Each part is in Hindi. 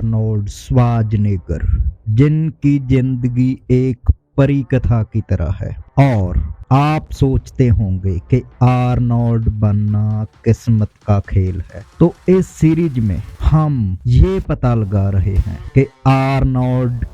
आर्नोल्ड श्वार्ज़नेगर, जिनकी जिंदगी एक परी कथा की तरह है। और आप सोचते होंगे कि आर्नोल्ड बनना किस्मत का खेल है, तो इस सीरीज में हम ये पता लगा रहे हैं कि आर्नोल्ड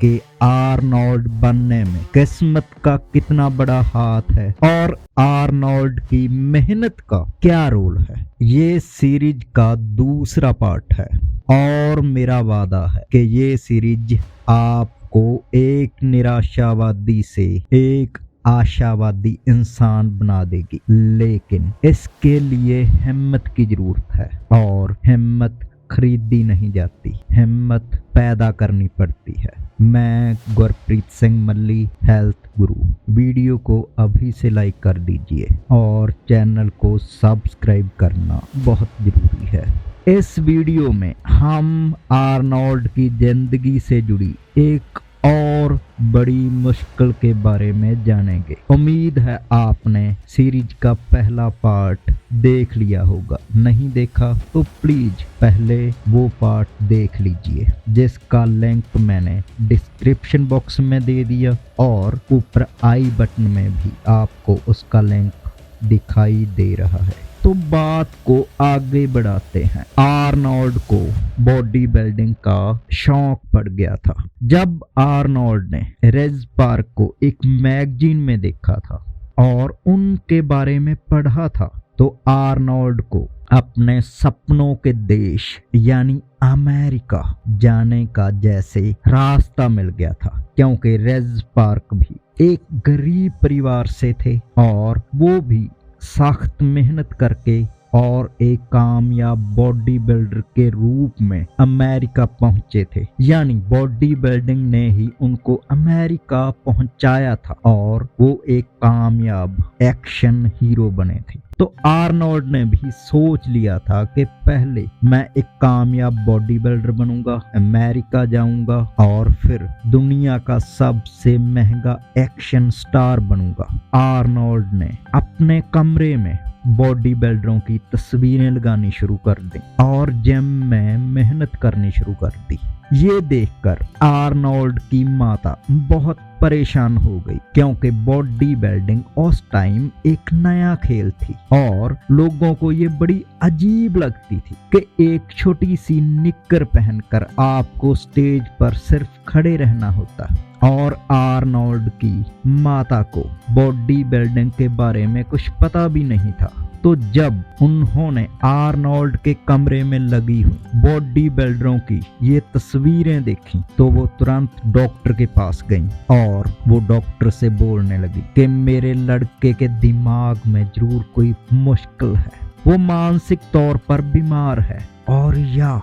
बनने में किस्मत का कितना बड़ा हाथ है और आर्नोल्ड की मेहनत का क्या रोल है। ये सीरीज का दूसरा पार्ट है और मेरा वादा है कि ये सीरीज आपको एक निराशावादी से एक आशावादी इंसान बना देगी, लेकिन इसके लिए हिम्मत की जरूरत है और हिम्मत खरीदी नहीं जाती, हिम्मत पैदा करनी पड़ती है। मैं गुरप्रीत सिंह मल्ली, हेल्थ गुरु। वीडियो को अभी से लाइक कर दीजिए और चैनल को सब्सक्राइब करना बहुत जरूरी है। इस वीडियो में हम आर्नोल्ड की जिंदगी से जुड़ी एक और बड़ी मुश्किल के बारे में जानेंगे। उम्मीद है आपने सीरीज का पहला पार्ट देख लिया होगा, नहीं देखा तो प्लीज पहले वो पार्ट देख लीजिए, जिसका लिंक मैंने डिस्क्रिप्शन बॉक्स में दे दिया और ऊपर आई बटन में भी आपको उसका लिंक दिखाई दे रहा है। तो बात को आगे बढ़ाते हैं। आर्नोल्ड को बॉडी बिल्डिंग का शौक पड़ गया था। जब आर्नोल्ड ने रेज पार्क को एक मैगजीन में देखा था और उनके बारे में पढ़ा था, तो आर्नोल्ड को अपने सपनों के देश यानी अमेरिका जाने का जैसे रास्ता मिल गया था, क्योंकि रेज पार्क भी एक गरीब परिवार से थे और वो भी सख्त मेहनत करके और एक कामयाब बॉडी बिल्डर के रूप में अमेरिका पहुंचे थे। यानी बॉडी बिल्डिंग ने ही उनको अमेरिका पहुंचाया था और वो एक कामयाब एक्शन हीरो बने थे। तो आर्नोल्ड ने भी सोच लिया था कि पहले मैं एक कामयाब बॉडी बिल्डर बनूंगा, अमेरिका जाऊंगा और फिर दुनिया का सबसे महंगा एक्शन स्टार बनूंगा। आर्नोल्ड ने अपने कमरे में बॉडी बिल्डरों की तस्वीरें लगानी शुरू कर दी और जिम में मेहनत करनी शुरू कर दी। ये देखकर आर्नोल्ड की माता बहुत परेशान हो गई, क्योंकि बॉडी बिल्डिंग उस टाइम एक नया खेल थी और लोगों को ये बड़ी अजीब लगती थी कि एक छोटी सी निक्कर पहनकर आपको स्टेज पर सिर्फ खड़े रहना होता। और आर्नोल्ड की माता को बॉडी बिल्डिंग के बारे में कुछ पता भी नहीं था। तो जब उन्होंने आर्नोल्ड के कमरे में लगी हुई बॉडी बिल्डरों की ये तस्वीरें देखी, तो वो तुरंत डॉक्टर के पास गई और वो डॉक्टर से बोलने लगी कि मेरे लड़के के दिमाग में जरूर कोई मुश्किल है, वो मानसिक तौर पर बीमार है और या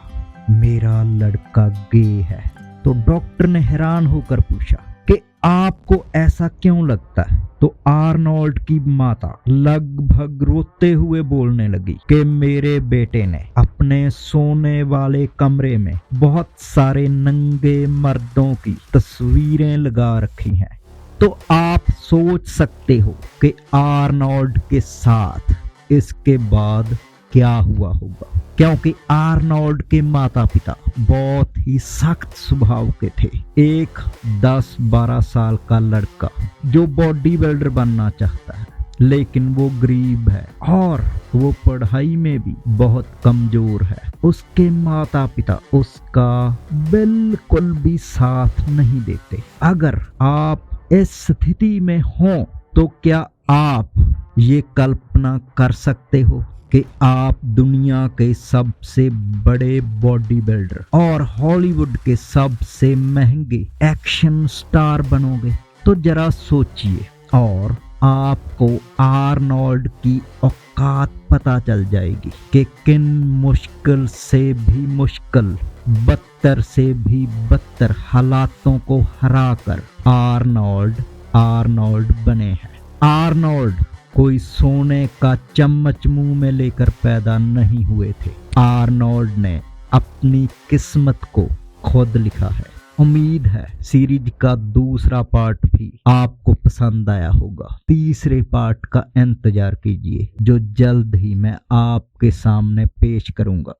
मेरा लड़का गे है। तो डॉक्टर ने हैरान होकर पूछा कि आपको ऐसा क्यों लगता है? तो आर्नोल्ड की माता लगभग रोते हुए बोलने लगी कि मेरे बेटे ने अपने सोने वाले कमरे में बहुत सारे नंगे मर्दों की तस्वीरें लगा रखी हैं। तो आप सोच सकते हो कि आर्नोल्ड के साथ इसके बाद क्या हुआ होगा, क्योंकि आर्नोल्ड के माता पिता बहुत ही सख्त स्वभाव के थे। एक 10-12 साल का लड़का जो बॉडी बिल्डर बनना चाहता है, लेकिन वो गरीब है और वो पढ़ाई में भी बहुत कमजोर है। उसके माता पिता उसका बिल्कुल भी साथ नहीं देते। अगर आप इस स्थिति में हो तो क्या आप ये कल्पना कर सकते हो कि आप दुनिया के सबसे बड़े बॉडी बिल्डर और हॉलीवुड के सबसे महंगे एक्शन स्टार बनोगे? तो जरा सोचिए और आपको आर्नोल्ड की औकात पता चल जाएगी कि किन मुश्किल से भी मुश्किल, बदतर से भी बदतर हालातों को हराकर आर्नोल्ड बने हैं। आर्नोल्ड कोई सोने का चम्मच मुंह में लेकर पैदा नहीं हुए थे। आर्नोल्ड ने अपनी किस्मत को खुद लिखा है। उम्मीद है सीरीज का दूसरा पार्ट भी आपको पसंद आया होगा। तीसरे पार्ट का इंतजार कीजिए, जो जल्द ही मैं आपके सामने पेश करूंगा।